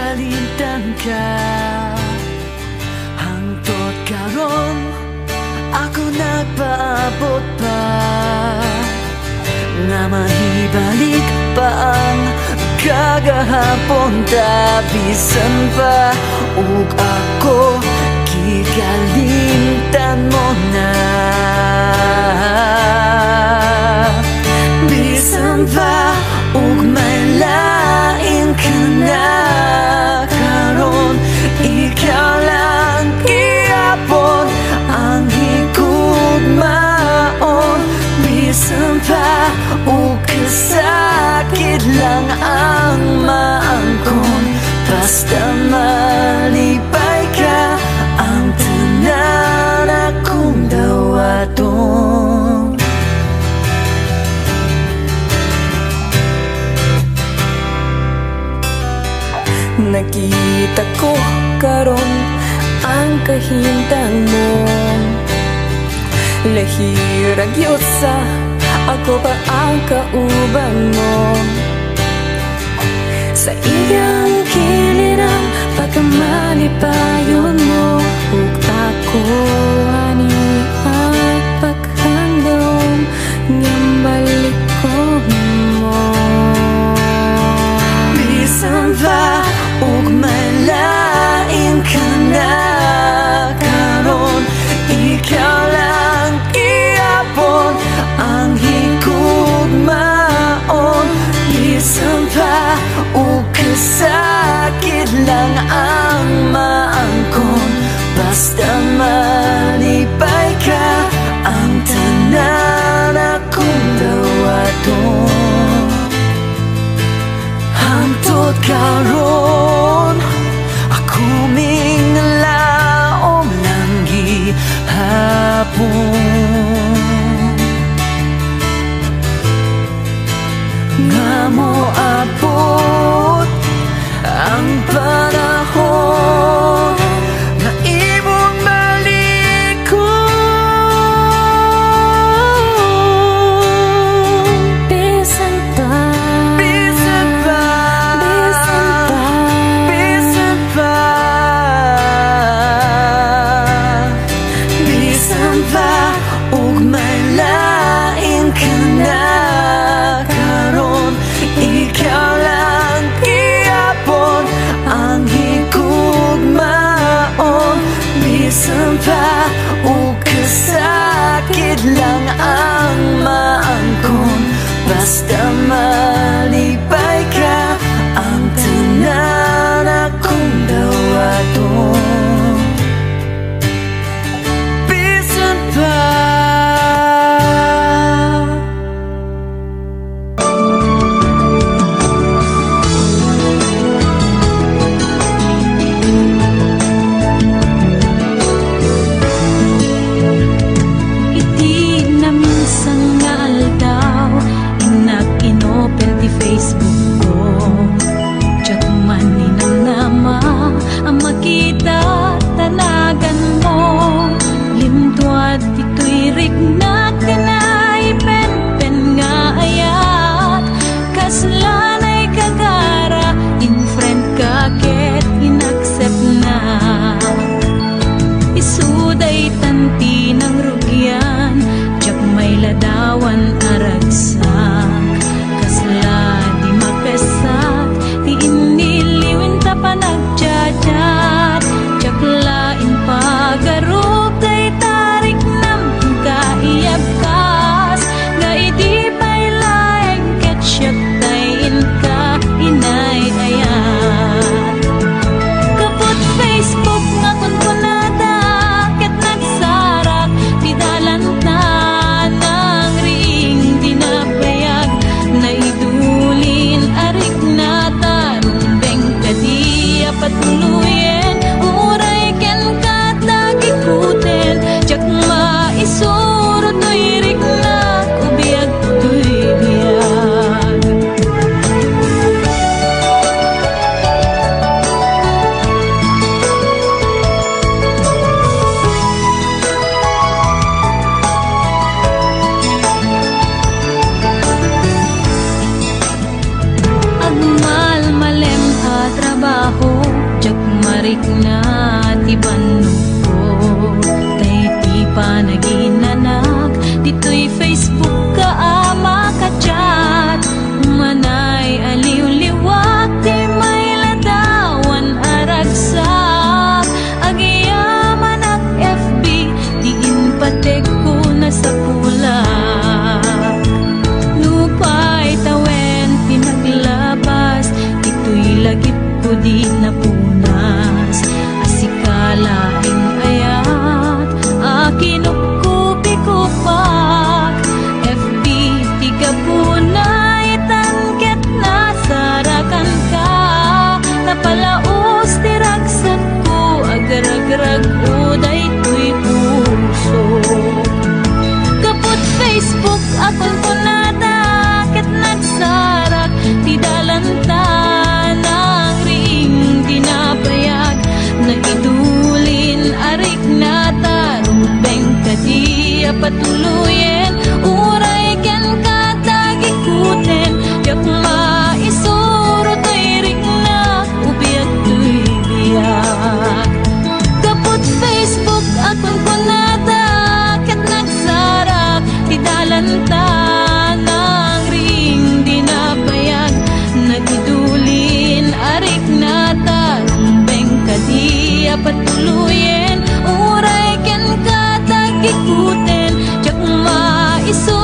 kalimtan ka. Hangtod karon ako nagpaabot pa, nga mahibalik pa ang kagahapon ta. Bisan pa ug ako kikalimtan mo na. Bisan pa ug may lain ka na karon, ikaw lang gihapon ang higugmaon. Bisan pa ug kasakit lang ang maangkon, basta malipay ka ang tanan akong dawaton. Nakita ko karon ang kahintang mo, lahirag yusa ako pa ang kaubang mo. Sa iyang kilirang pagkamalipayon mo, ug ako ani ay paghandom ngam balik ko mo. Bisan pa ug may lain ka na karon, ikaw lang gihapon ang higugmaon. Bisan pa ug kasakit lang ang maangkon, basta malipay ka ang tanan akong dawaton. Hangtod karon ako minglaom lang gihapon, nga mo abot ang panahon na imong malikon. Bisan pa, Bisan pa, bisan pa, bisan pa ug may lain ka na karon, ikaw lang gihapon ang higugmaon. Bisan pa ug kasakit lang ang maangkon, basta malipay ka ang tanan akong dawaton. Bisan pa. iti na minsan nga aldaw, inak-inoper di Facebook ko. Diyak man ninamnama ang makita tanagan mo. Limtuad ito'y rignak tinay pen-pen nga ayat. Kaslanay kagara, in friend ka ket inaccept na. Isuday tanti ng rugyan, tiyak may ladawan aragsak. Kasla di makasak, di iniliwin ta pa nagjajar. Tiyak lain pagarup, day tarik nam kaiyab kas. Nga iti pa'y laeng ketsyap tayin ka inay ayat. Kaput Facebook nga kunkunada, ket nagsarak, di dalan na ng ring Facebook akon ko nadaket nagsarak, ti dalanta ng ring dinapayag, nagidulin arik na tarubeng kadiya patuluyen, uray ken katagikuten, yak maisuro to'y rik na ubiyag to'y biyak. Kaput Facebook akon ko nadaket nagsarak, ti dalanta ng ring dinapayag, nagidulin arik na tarumbeng kadiya patuluyen, uray ken katagikuten, tiyak maiso